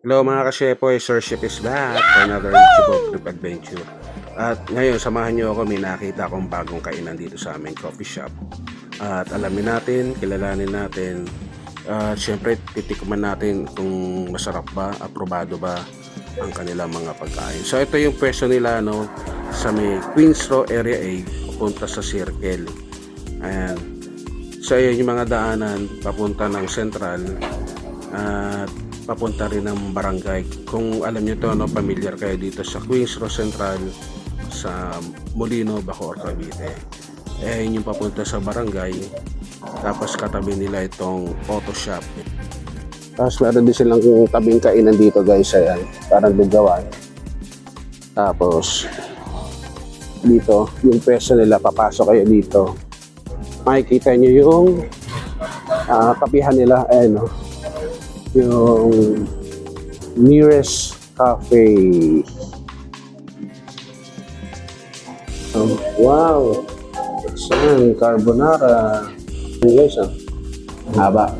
Hello mga ka-shepoy, Sir Ship is back for another YouTube Trip Adventure. At ngayon, samahan nyo ako, may nakita akong bagong kainan dito sa aming coffee shop. At alamin natin, kilalanin natin, at syempre titikman natin kung masarap ba, aprobado ba ang kanilang mga pagkain. So ito yung pwesto nila sa may Queens Row Area A, papunta sa Circle. Ayan. So ayan yung mga daanan, papunta ng Central at papunta rin ng barangay. Kung alam nyo to, familiar kayo dito sa Queens Row Central, sa Molino, Bacoor, Cavite. Yun yung papunta sa barangay. Tapos katabi nila itong auto shop. Tapos meron din silang tabing kainan dito guys. Ayan, parang lugawan. Tapos dito, yung pwesto nila, papasok kayo dito. Makikita nyo yung kapihan nila. Ayan yung nearest cafe. Oh, wow! Saan? Carbonara. Ano guys, haba.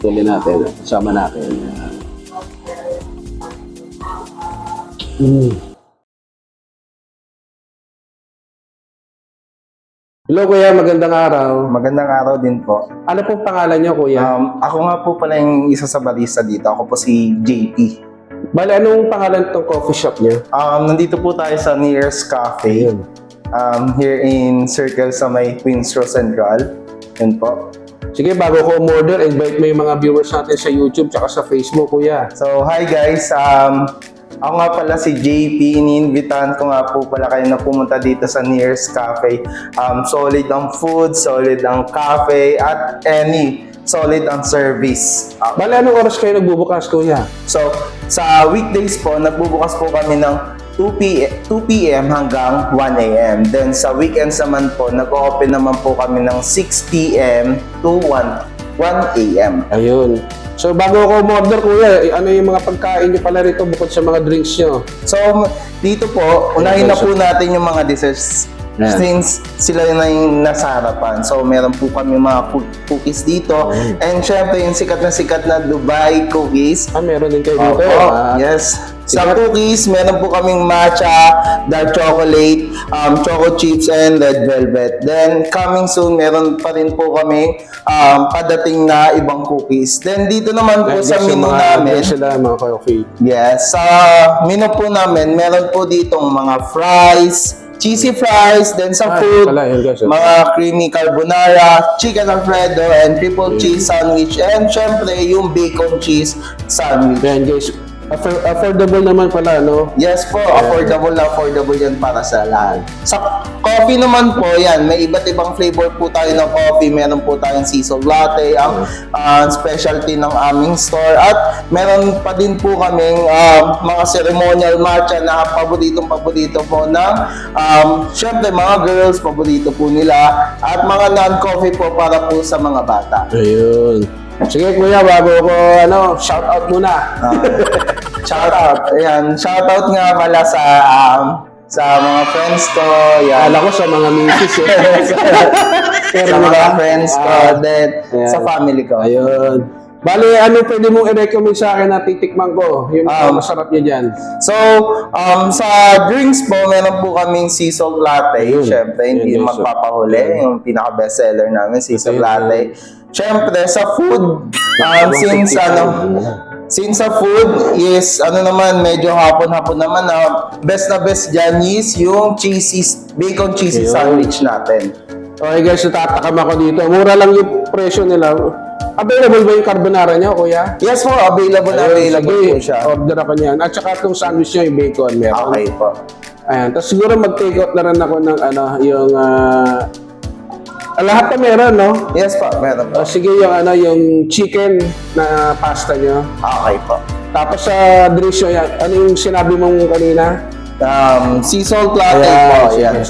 Tuloy natin. Sama natin. Hello kuya, magandang araw. Magandang araw din po. Ano pong pangalan niyo kuya? Ako nga po pala yung isa sa barista dito. Ako po si JP. Bale, anong pangalan tong coffee shop niya? Nandito po tayo sa Nearest Cafe. Ayun. Here in Circle sa may Queens Row Central. Yun po. Sige, bago ko umorder, invite mo yung mga viewers natin sa YouTube tsaka sa Facebook, kuya. So, hi guys. Ako nga pala si JP. Iniinvitahan ko nga po pala kayo na pumunta dito sa Nearest Cafe. Solid ang food, solid ang cafe, at solid ang service. Bale, anong oras kayo nagbubukas, kuya? So, sa weekdays po, nagbubukas po kami ng 2 p.m. hanggang 1 a.m. Then sa weekends naman po, nag-open naman po kami ng 6 p.m. to 1 a.m. Ayun. So, bago ko umorder, kuya, ano yung mga pagkain nyo pala rito bukod sa mga drinks nyo? So, dito po, unahin na po natin yung mga desserts. Yeah. Since sila na yung nasa harapan. So, meron po kami mga cookies dito. And syempre, yung sikat na Dubai cookies. Meron din kayo dito. Yes. Sa cookies, meron po kaming matcha, dark chocolate, choco chips, and red velvet. Then, coming soon, meron pa rin po kaming padating na ibang cookies. Then, dito naman po sa menu namin. Sila, mga coffee. Yes. Sa menu po namin, meron po ditong mga fries, cheesy fries, then sa food, mga creamy carbonara, chicken alfredo, and triple cheese sandwich, and syempre yung bacon cheese sandwich. Yan guys, affordable naman pala, no? Yes po, affordable yan para sa lahat. Sa coffee naman po, yan, may iba't ibang flavor po tayo ng coffee. Meron po tayong sea salt latte, ang specialty ng aming store. At meron pa din po kaming mga ceremonial matcha na paborito po ng syempre mga girls, paborito po nila. At mga non-coffee po para po sa mga bata. Ayun. Sige kuya, bago ko shout out muna. Shout out. Ayan, shout out nga pala sa mga friends ko. Yan. Alam ko sa mga misis eh. Sa mga friends ko, then sa family ko. Ayun. Bale, ano pwede mong i-recommend sa akin na titikman ko? Yung masarap niya dyan. So, sa drinks po, meron po kaming sea salt latte. Siyempre, hindi magpapahuli. Yung pinaka-bestseller namin, sea salt latte. Siyempre, sa food, since sa food is, medyo hapon-hapon naman na best dyan is yung bacon cheesy sandwich natin. Okay guys, natatakam ako dito. Mura lang yung presyo nila. Available ba yung carbonara niyo, kuya? Yes po, available po siya. Order ako niyan. At saka itong sandwich niyo, yung bacon, meron. Okay po. Ayan. Tapos siguro mag-take out na rin ako ng lahat na meron, no? Yes po, meron po. Sige, yung chicken na pasta niyo. Okay po. Tapos sa drinks niyo, ano yung sinabi mong kanina? Sea salt latte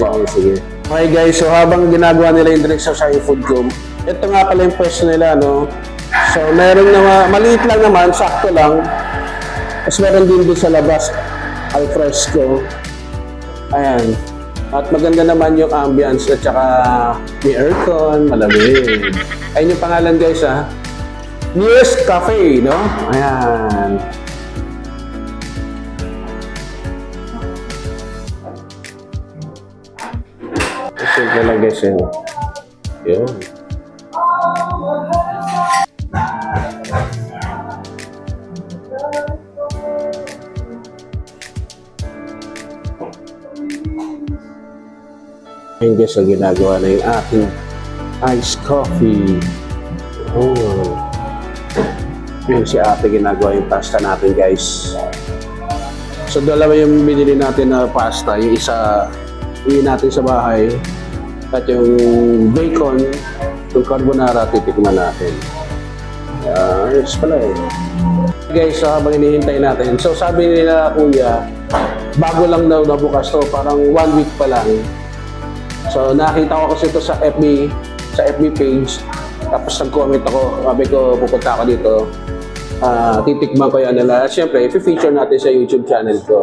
po. Sige. Okay guys, so habang ginagawa nila yung drinks sa yung food room, ito nga pala yung pwesto nila, no? So, meron na, maliit lang naman, sakto lang. Tapos meron din doon sa labas, al fresco. Ayan. At maganda naman yung ambience at saka may aircon, malamig. Ayun yung pangalan guys, ha? Nearest Cafe, no? Ayan. Lalagay siya. Yun. Ayun guys, ang ginagawa na yung ating iced coffee. Oh. Yun si ate ginagawa yung pasta natin guys. So dalawa yung binili natin na pasta. Yung isa, uwi natin sa bahay. At yung bacon, yung carbonara, titikman natin. Yes pala eh. Guys, so habang hinihintay natin. So sabi nila kuya, bago lang daw nabukas to, parang 1 week pa lang. So nakita ko kasi ito sa FB page. Tapos nag-comment ako, sabi ko pupunta ako dito. Titikman ko yan nila. Siyempre, i-feature natin sa YouTube channel ko.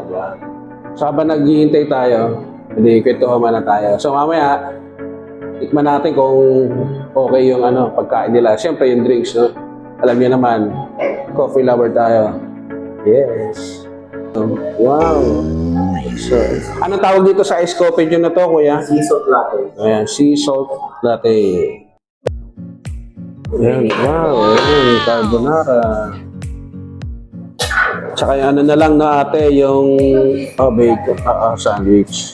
So habang naghihintay tayo, hindi kwentuhan na tayo. So mamaya, tikman natin kung okay yung pagkain nila. Siyempre yung drinks, no? Alam niyo naman, coffee lover tayo. Yes. Wow. So, anong tawag dito sa ice coffee nyo na to, kuya? Sea salt latte. Ayan, sea salt latte. Ayan, wow. Ayan, carbonara. Tsaka yung na lang na ate, yung bacon, sandwich.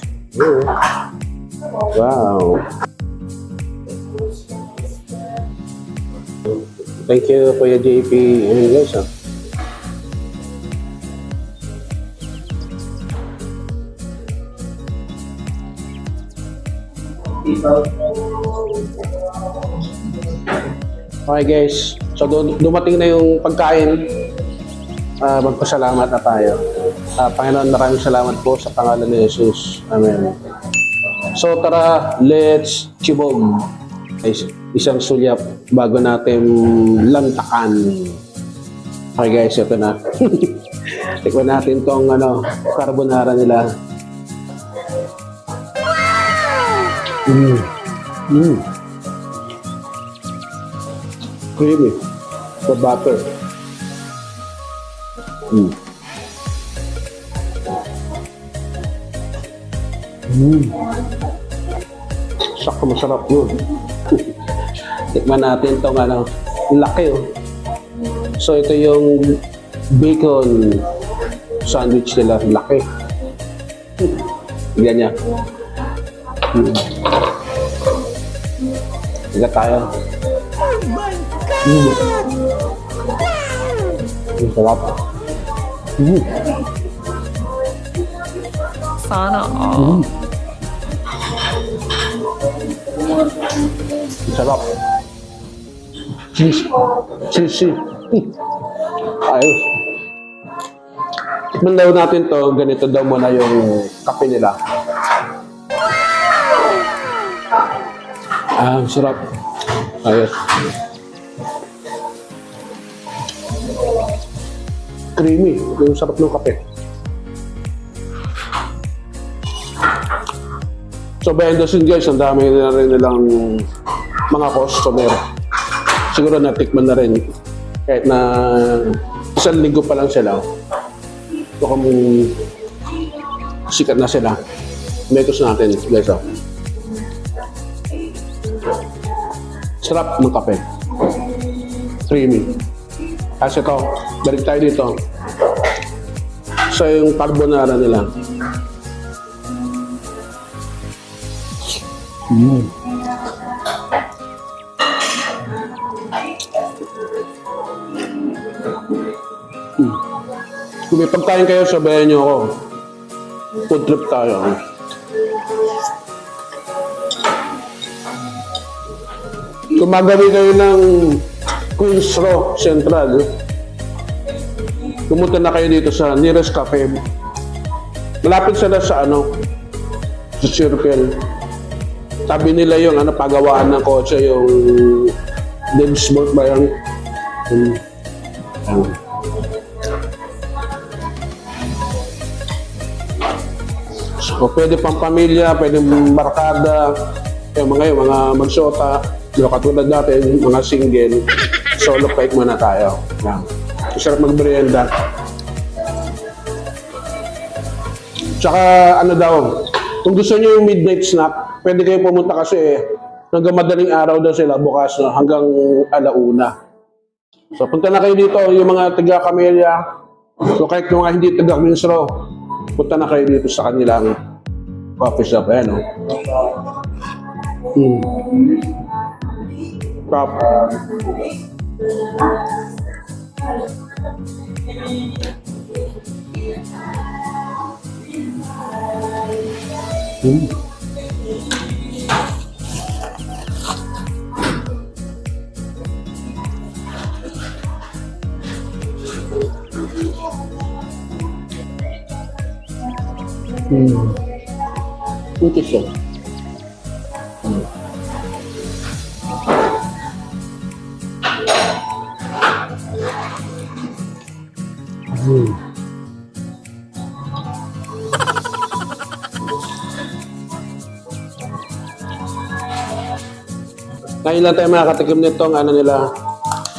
Wow. Thank you, Kuya JP. Ayan guys, Okay guys, so dumating na yung pagkain. Magpasalamat na tayo. Panginoon, maraming salamat po sa pangalan ni Jesus. Amen. So tara, let's chibog. Isang sulyap bago natin lantakan. Okay guys, ito na. Tikman natin tong carbonara nila. Creamy. The butter. Saka masarap yun. Tikman natin itong laki oh. So ito yung bacon sandwich nila, laki. Ganyan. Tiga tayo. Oh my God! Ang sarap. Sana all. Ang sarap. Cheesy. Ayos. Tikman daw natin to, ganito daw muna yung kape nila. Ang sarap. Ayos. Creamy. Yung sarap ng kape. So, behind the scene guys, ang dami na rin nilang mga customer. Siguro natikman na rin. Kahit na 1 linggo pa lang sila. Baka sikat na sila. Mekos natin guys. Sarap ng kape. Creamy. Kasi ito, balik tayo dito. So yung carbonara nila. Kung may pagkain kayo, sabayan nyo ako. Food trip tayo. Kung magabi kayo ng Queens Row Central, pumunta na kayo dito sa nearest cafe. Malapit sila sa sa Circle. Sabi nila yung pagawaan ng kotse, yung Densburg ba yan? So, pwede pang pamilya, pwede barkada, yung mga magsota, katulad natin, mga single, solo bike muna tayo. Yan. Sarap mag-merienda. Tsaka daw, kung gusto nyo yung midnight snack, pwede kayo pumunta kasi hanggang madaling araw daw sila bukas no, hanggang alauna. So punta na kayo dito, yung mga taga Camellia, so kahit yung mga hindi taga Queens Row, punta na kayo dito sa kanilang coffee shop. Ayan, no? Top. Interesting. Ngayon lang tayo makakatikim nito ang ano nila,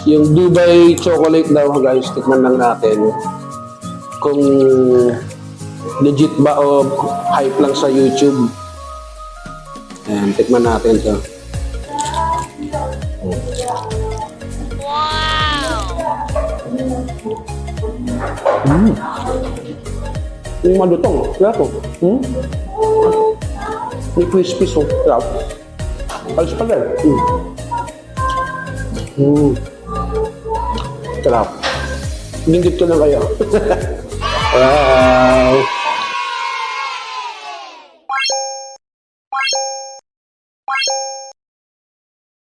yung Dubai chocolate daw guys, tikman lang natin kung legit ba o hype lang sa YouTube. Ayan, tikman natin ito. Yung malutong, lato. May crispy so, sarap. Alis pala eh. Sarap. Linggit ko lang kayo. Wow!